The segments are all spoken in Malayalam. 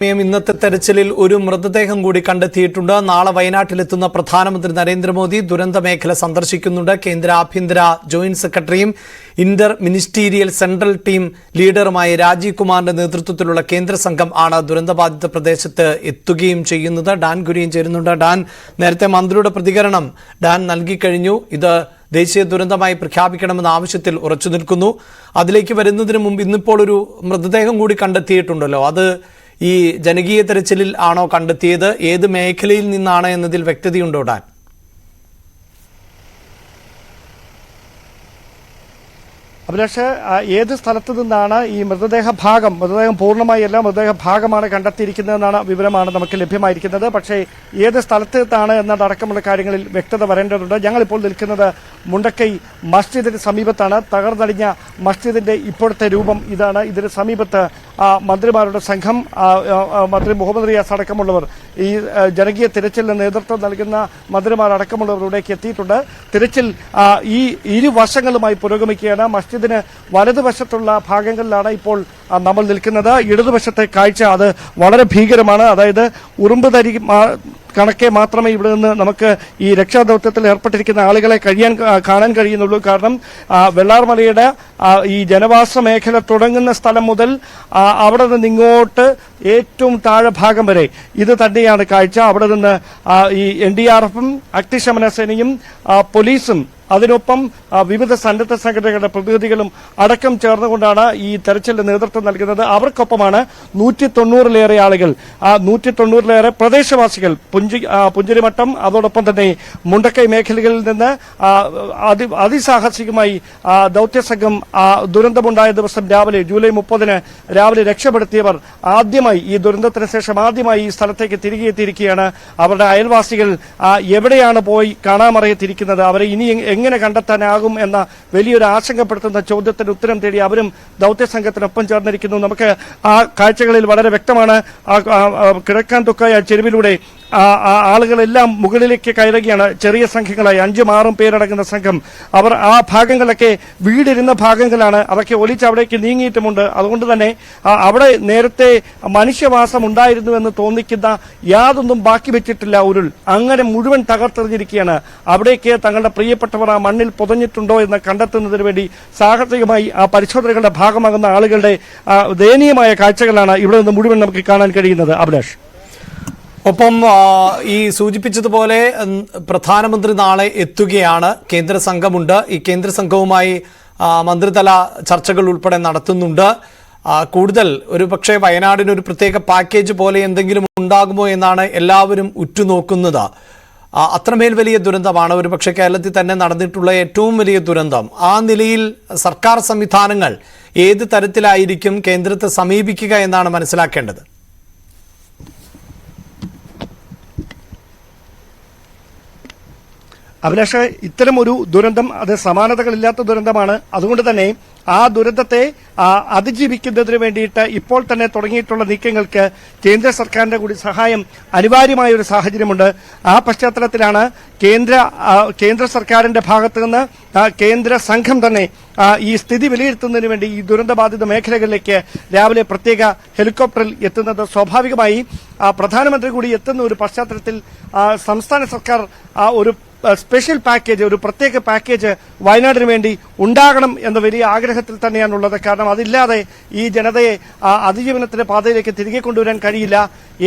ഇന്നത്തെ തെരച്ചിലിൽ ഒരു മൃതദേഹം കൂടി കണ്ടെത്തിയിട്ടുണ്ട്. നാളെ വയനാട്ടിലെത്തുന്ന പ്രധാനമന്ത്രി നരേന്ദ്രമോദി ദുരന്ത മേഖല സന്ദർശിക്കുന്നുണ്ട്. കേന്ദ്ര ആഭ്യന്തര ജോയിന്റ് സെക്രട്ടറിയും ഇന്റർ മിനിസ്റ്റീരിയൽ സെൻട്രൽ ടീം ലീഡറുമായ രാജീവ് കുമാറിന്റെ നേതൃത്വത്തിലുള്ള കേന്ദ്ര സംഘം ആണ് ദുരന്തബാധിത പ്രദേശത്ത് എത്തുകയും ചെയ്യുന്നത്. ഡാൻ കുര്യൻ ചേരുന്നുണ്ട്. ഡാൻ, നേരത്തെ മന്ത്രിയുടെ പ്രതികരണം ഡാൻ നൽകിക്കഴിഞ്ഞു. ഇത് ദേശീയ ദുരന്തമായി പ്രഖ്യാപിക്കണമെന്ന ആവശ്യത്തിൽ ഉറച്ചു നിൽക്കുന്നു. അതിലേക്ക് വരുന്നതിന് മുമ്പ് ഇന്നിപ്പോൾ ഒരു മൃതദേഹം കൂടി കണ്ടെത്തിയിട്ടുണ്ടല്ലോ. അത് ഈ ജനകീയ തെരച്ചിലിൽ ആണോ കണ്ടെത്തിയത്? ഏത് മേഖലയിൽ നിന്നാണ് എന്നതിൽ വ്യക്തതയുണ്ടോ ഡാൻ? അഭിലാഷ്, ഏത് സ്ഥലത്തു നിന്നാണ് ഈ മൃതദേഹം പൂർണ്ണമായി അല്ല, മൃതദേഹ ഭാഗമാണ് കണ്ടെത്തിയിരിക്കുന്നതെന്നാണ് വിവരമാണ് നമുക്ക് ലഭ്യമായിരിക്കുന്നത്. പക്ഷേ ഏത് സ്ഥലത്ത് നിന്നാണ് എന്നതടക്കമുള്ള കാര്യങ്ങളിൽ വ്യക്തത വരേണ്ടതുണ്ട്. ഞങ്ങളിപ്പോൾ നിൽക്കുന്നത് മുണ്ടക്കൈ മസ്ജിദിന് സമീപത്താണ്. തകർന്നടിഞ്ഞ മസ്ജിദിന്റെ ഇപ്പോഴത്തെ രൂപം ഇതാണ്. ഇതിന് സമീപത്ത് മന്ത്രിമാരുടെ സംഘം, മന്ത്രി മുഹമ്മദ് റിയാസ് അടക്കമുള്ളവർ, ഈ ജനകീയ തിരച്ചിലിന് നേതൃത്വം നൽകുന്ന മന്ത്രിമാരടക്കമുള്ളവർ ഇവിടേക്ക് എത്തിയിട്ടുണ്ട്. തിരച്ചിൽ ഈ ഇരുവശങ്ങളുമായി പുരോഗമിക്കുകയാണ്. മസ്ജിദിന് വലതുവശത്തുള്ള ഭാഗങ്ങളിലാണ് ഇപ്പോൾ നമ്മൾ നിൽക്കുന്നത്. ഇടതുവശത്തെ കാഴ്ച അത് വളരെ ഭീകരമാണ്. അതായത് ഉറുമ്പ് തരി കണക്കെ മാത്രമേ ഇവിടെ നിന്ന് നമുക്ക് ഈ രക്ഷാദൌത്യത്തിൽ ഏർപ്പെട്ടിരിക്കുന്ന ആളുകളെ കാണാൻ കഴിയുന്നുള്ളൂ. കാരണം വെള്ളാർമലയുടെ ഈ ജനവാസ മേഖല തുടങ്ങുന്ന സ്ഥലം മുതൽ അവിടെ നിന്ന് ഇങ്ങോട്ട് ഏറ്റവും താഴെ ഭാഗം വരെ ഇത് തന്നെയാണ് കാഴ്ച. അവിടെ നിന്ന് ഈ NDRF-ഉം അഗ്നിശമന സേനയും പോലീസും അതിനൊപ്പം വിവിധ സന്നദ്ധ സംഘടനകളുടെ പ്രതിനിധികളും അടക്കം ചേർന്നുകൊണ്ടാണ് ഈ തെരച്ചിലിന് നേതൃത്വം നൽകുന്നത്. അവർക്കൊപ്പമാണ് 190-ലേറെ ആളുകൾ, 190-ലേറെ പ്രദേശവാസികൾ, പുഞ്ചിരിമട്ടം, അതോടൊപ്പം തന്നെ മുണ്ടക്കൈ മേഖലകളിൽ നിന്ന് അതിസാഹസികമായി ദൌത്യസംഘം ദുരന്തമുണ്ടായ ദിവസം രാവിലെ ജൂലൈ 30-ന് രാവിലെ രക്ഷപ്പെടുത്തിയവർ ആദ്യമായി, ഈ ദുരന്തത്തിന് ശേഷം ആദ്യമായി ഈ സ്ഥലത്തേക്ക് തിരികെ എത്തിയിരിക്കുകയാണ്. അവരുടെ അയൽവാസികൾ എവിടെയാണ് പോയി കാണാമറയത്തിരിക്കുന്നത്, അവരെ ഇനി എങ്ങനെ കണ്ടെത്താനാകും എന്ന വലിയൊരു ആശങ്കപ്പെടുത്തുന്ന ചോദ്യത്തിന് ഉത്തരം തേടി അവരും ദൌത്യസംഘത്തിനൊപ്പം ചേർന്നിരിക്കുന്നു. നമുക്ക് ആ കാഴ്ചകളിൽ വളരെ വ്യക്തമാണ്. കിഴക്കാൻ തുക്കായ ചെരുവിലൂടെ ആളുകളെല്ലാം മുകളിലേക്ക് കയറുകയാണ്. ചെറിയ സംഘങ്ങളായി 5-6 പേരടങ്ങുന്ന സംഘം. അവർ ആ ഭാഗങ്ങളൊക്കെ വീടിരുന്ന ഭാഗങ്ങളാണ്. അതൊക്കെ ഒലിച്ച് അവിടേക്ക് നീങ്ങിയിട്ടുമുണ്ട്. അതുകൊണ്ട് തന്നെ അവിടെ നേരത്തെ മനുഷ്യവാസം ഉണ്ടായിരുന്നു എന്ന് തോന്നിക്കുന്ന യാതൊന്നും ബാക്കി വെച്ചിട്ടില്ല. ഉരുൾ അങ്ങനെ മുഴുവൻ തകർത്തെറിഞ്ഞിരിക്കുകയാണ്. അവിടേക്ക് തങ്ങളുടെ പ്രിയപ്പെട്ടവർ ആ മണ്ണിൽ പുതഞ്ഞിട്ടുണ്ടോ എന്ന് കണ്ടെത്തുന്നതിന് വേണ്ടി സാഹസികമായി ആ പരിശോധനകളുടെ ഭാഗമാകുന്ന ആളുകളുടെ ദയനീയമായ കാഴ്ചകളാണ് ഇവിടെ നിന്ന് മുഴുവൻ നമുക്ക് കാണാൻ കഴിയുന്നത്. അഭിലാഷ്, ഒപ്പം ഈ സൂചിപ്പിച്ചതുപോലെ പ്രധാനമന്ത്രി നാളെ എത്തുകയാണ്. കേന്ദ്ര സംഘമുണ്ട്. ഈ കേന്ദ്ര സംഘവുമായി മന്ത്രിതല ചർച്ചകൾ ഉൾപ്പെടെ നടത്തുന്നുണ്ട്. കൂടുതൽ ഒരു പക്ഷേ വയനാടിനൊരു പ്രത്യേക പാക്കേജ് പോലെ എന്തെങ്കിലും ഉണ്ടാകുമോ എന്നാണ് എല്ലാവരും ഉറ്റുനോക്കുന്നത്. അത്രമേൽ വലിയ ദുരന്തമാണ് ഒരുപക്ഷെ കേരളത്തിൽ തന്നെ നടന്നിട്ടുള്ള ഏറ്റവും വലിയ ദുരന്തം. ആ നിലയിൽ സർക്കാർ സംവിധാനങ്ങൾ ഏത് തരത്തിലായിരിക്കും കേന്ദ്രത്തെ സമീപിക്കുക എന്നാണ് മനസ്സിലാക്കേണ്ടത്. അഭിലാഷ്, ഇത്തരം ഒരു ദുരന്തം അത് സമാനതകളില്ലാത്ത ദുരന്തമാണ്. അതുകൊണ്ട് തന്നെ ആ ദുരന്തത്തെ അതിജീവിക്കുന്നതിന് വേണ്ടിയിട്ട് ഇപ്പോൾ തന്നെ തുടങ്ങിയിട്ടുള്ള നീക്കങ്ങൾക്ക് കേന്ദ്ര സർക്കാരിന്റെ കൂടി സഹായം അനിവാര്യമായ ഒരു സാഹചര്യമുണ്ട്. ആ പശ്ചാത്തലത്തിലാണ് കേന്ദ്ര സർക്കാരിന്റെ ഭാഗത്തു നിന്ന് കേന്ദ്ര സംഘം തന്നെ ഈ സ്ഥിതി വിലയിരുത്തുന്നതിന് വേണ്ടി ഈ ദുരന്തബാധിത മേഖലകളിലേക്ക് രാവിലെ പ്രത്യേക ഹെലികോപ്റ്ററിൽ എത്തുന്നത്. സ്വാഭാവികമായി പ്രധാനമന്ത്രി കൂടി എത്തുന്ന ഒരു പശ്ചാത്തലത്തിൽ സംസ്ഥാന സർക്കാർ ഒരു സ്പെഷ്യൽ പാക്കേജ്, ഒരു പ്രത്യേക പാക്കേജ് വയനാടിന് വേണ്ടി ഉണ്ടാകണം എന്ന വലിയ ആഗ്രഹത്തിൽ തന്നെയാണുള്ളത്. കാരണം അതില്ലാതെ ഈ ജനതയെ അതിജീവനത്തിന്റെ പാതയിലേക്ക് തിരികെ കൊണ്ടുവരാൻ കഴിയില്ല.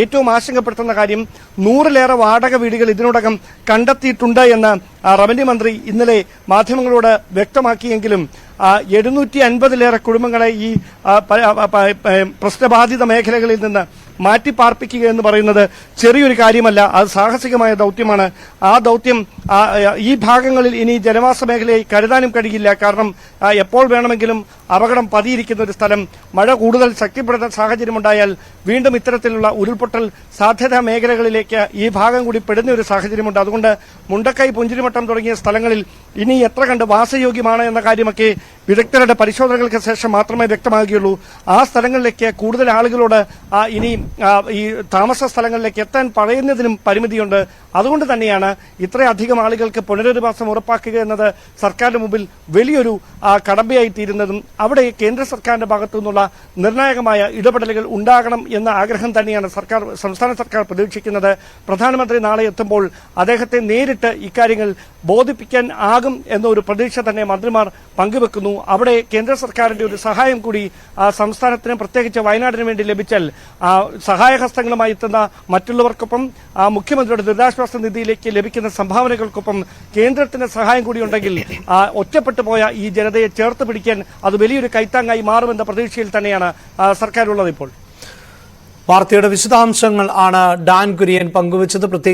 ഏറ്റവും ആശങ്കപ്പെടുത്തുന്ന കാര്യം 100-ലേറെ വാടക വീടുകൾ ഇതിനോടകം കണ്ടെത്തിയിട്ടുണ്ട് എന്ന് റവന്യൂ മന്ത്രി ഇന്നലെ മാധ്യമങ്ങളോട് വ്യക്തമാക്കിയെങ്കിലും 750-ലേറെ കുടുംബങ്ങളെ ഈ പ്രശ്നബാധിത മേഖലകളിൽ നിന്ന് മാറ്റിപ്പാർപ്പിക്കുക എന്ന് പറയുന്നത് ചെറിയൊരു കാര്യമല്ല. അത് സാഹസികമായ ദൌത്യമാണ്. ആ ദൌത്യം ഈ ഭാഗങ്ങളിൽ ഇനി ജനവാസ മേഖലയെ കരുതാനും കഴിയില്ല. കാരണം എപ്പോൾ വേണമെങ്കിലും അപകടം പതിയിരിക്കുന്ന ഒരു സ്ഥലം. മഴ കൂടുതൽ ശക്തിപ്പെടുന്ന സാഹചര്യമുണ്ടായാൽ വീണ്ടും ഇത്തരത്തിലുള്ള ഉരുൾപൊട്ടൽ സാധ്യതാ മേഖലകളിലേക്ക് ഈ ഭാഗം കൂടി പെടുന്ന ഒരു സാഹചര്യമുണ്ട്. അതുകൊണ്ട് മുണ്ടക്കൈ, പുഞ്ചിരിമട്ടം തുടങ്ങിയ സ്ഥലങ്ങളിൽ ഇനി എത്ര കണ്ട് വാസയോഗ്യമാണ് എന്ന കാര്യമൊക്കെ വിദഗ്ധരുടെ പരിശോധനകൾക്ക് ശേഷം മാത്രമേ വ്യക്തമാകുകയുള്ളൂ. ആ സ്ഥലങ്ങളിലേക്ക് കൂടുതൽ ആളുകളോട് ഇനി ഈ താമസ സ്ഥലങ്ങളിലേക്ക് എത്താൻ പറയുന്നതിനും പരിമിതിയുണ്ട്. അതുകൊണ്ട് തന്നെയാണ് ഇത്രയധികം ആളുകൾക്ക് പുനരധിവാസം ഉറപ്പാക്കുക എന്നത് സർക്കാരിന്റെ മുമ്പിൽ വലിയൊരു കടമ്പയായി തീരുന്നതും അവിടെ കേന്ദ്ര സർക്കാരിന്റെ ഭാഗത്തു നിന്നുള്ള നിർണായകമായ ഇടപെടലുകൾ ഉണ്ടാകണം എന്ന ആഗ്രഹം തന്നെയാണ് സംസ്ഥാന സർക്കാർ പ്രതീക്ഷിക്കുന്നത്. പ്രധാനമന്ത്രി നാളെ എത്തുമ്പോൾ അദ്ദേഹത്തെ നേരിട്ട് ഇക്കാര്യങ്ങൾ ബോധിപ്പിക്കാൻ ആകും എന്നൊരു പ്രതീക്ഷ തന്നെ മന്ത്രിമാർ പങ്കുവെക്കുന്നു. അവിടെ കേന്ദ്ര സർക്കാരിന്റെ ഒരു സഹായം കൂടി സംസ്ഥാനത്തിന് പ്രത്യേകിച്ച് വയനാടിന് വേണ്ടി ലഭിച്ചാൽ സഹായഹസ്തങ്ങളുമായി എത്തുന്ന മറ്റുള്ളവർക്കൊപ്പം മുഖ്യമന്ത്രിയുടെ ദുരിതാശ്വാസ നിധിയിലേക്ക് ലഭിക്കുന്ന സംഭാവനകൾക്കൊപ്പം കേന്ദ്രത്തിന്റെ സഹായം കൂടി ഉണ്ടെങ്കിൽ ഒറ്റപ്പെട്ടു പോയ ഈ ജനതയെ ചേർത്ത് പിടിക്കാൻ അത് വലിയൊരു കൈത്താങ്ങായി മാറുമെന്ന പ്രതീക്ഷയിൽ തന്നെയാണ് സർക്കാരുള്ളത്. ഇപ്പോൾ വാർത്തയുടെ വിശദാംശങ്ങൾ ആണ് ഡാൻ കുര്യൻ പങ്കുവച്ചത്. പ്രത്യേകിച്ച്